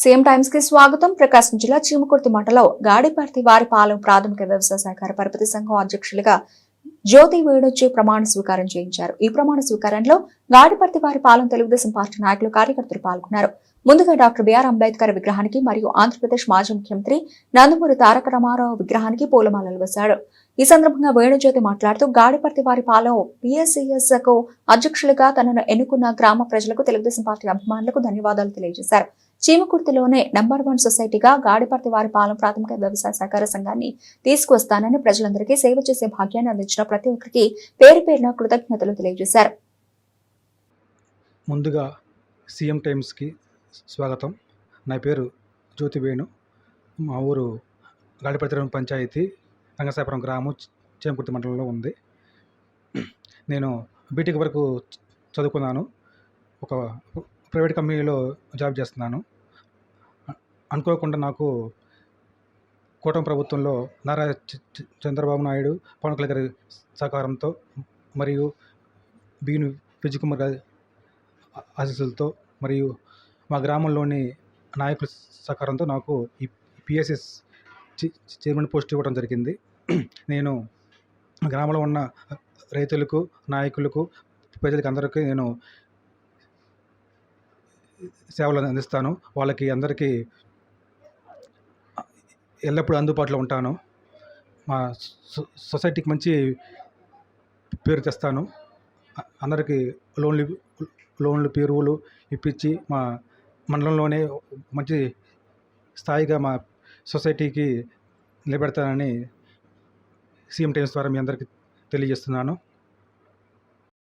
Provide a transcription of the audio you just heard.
CM times కి స్వాగతం. ప్రకాశం జిల్లా చీమకుర్తి మండలం గాడిపర్తి వారిపాలెం ప్రాథమిక వ్యవసాయ సహకార పరపతి సంఘం అధ్యక్షులుగా జ్యోతి వేణుచి ప్రమాణ స్వీకారం చేయించారు. ఈ ప్రమాణ స్వీకారంలో గాడిపర్తి వారిపాలెం తెలుగుదేశం పార్టీ నాయకులు కార్యకర్తలు పాల్గొన్నారు. ముందుగా డాక్టర్ బిఆర్ అంబేద్కర్ విగ్రహానికి మరియు ఆంధ్రప్రదేశ్ మాజీ ముఖ్యమంత్రి నందమూరి తారక రామారావు విగ్రహానికి పూలమాలలు వేశారు. ఈ సందర్భంగా వేణుజ్యోతి మాట్లాడుతూ గాడిపర్తి వారిపాలెం పిఎస్సిఎస్ కు అధ్యక్షులుగా తనను ఎన్నుకున్న గ్రామ ప్రజలకు తెలుగుదేశం పార్టీ అభిమానులకు ధన్యవాదాలు తెలియజేశారు. చీమకుర్తిలోనే నంబర్ 1 సొసైటీగా గాడిపర్తి వారిపాలెం ప్రాథమిక వ్యవసాయ సహకార సంఘాన్ని తీసుకువస్తానని, ప్రజలందరికీ సేవ చేసే భాగ్యాన్ని అందించిన ప్రతి ఒక్కరికి పేరు పేరున కృతజ్ఞతలు తెలియజేశారు. ముందుగా సీఎం టైమ్స్కి స్వాగతం. నా పేరు జ్యోతి వేణు. మా ఊరు గాడిపర్తి పంచాయతీ రంగసాపురం గ్రామం చీమకుర్తి మండలంలో ఉంది. నేను బీటెక్ వరకు చదువుకున్నాను. ఒక ప్రైవేట్ కంపెనీలో జాబ్ చేస్తున్నాను. అనుకోకుండా నాకు కూటమి ప్రభుత్వంలో నారా చంద్రబాబు నాయుడు, పవన్ కళ్యాణ్ గారి సహకారంతో మరియు బీను విజయ్ కుమార్ గారి ఆశీస్సులతో మరియు మా గ్రామంలోని నాయకుల సహకారంతో నాకు ఈ పిఎస్ఎస్ చైర్మన్ పోస్ట్ ఇవ్వడం జరిగింది. నేను గ్రామంలో ఉన్న రైతులకు, నాయకులకు, ప్రజలకు అందరికీ నేను సేవలు అందిస్తాను. వాళ్ళకి అందరికీ ఎల్లప్పుడూ అందుబాటులో ఉంటాను. మా సొసైటీకి మంచి పేరు తెస్తాను. అందరికీ లోన్లు పేరువులు ఇప్పించి మా మండలంలోనే మంచి స్థాయిగా మా సొసైటీకి నిలబెడతానని సీఎం టైమ్స్ ద్వారా మీ అందరికీ తెలియజేస్తున్నాను.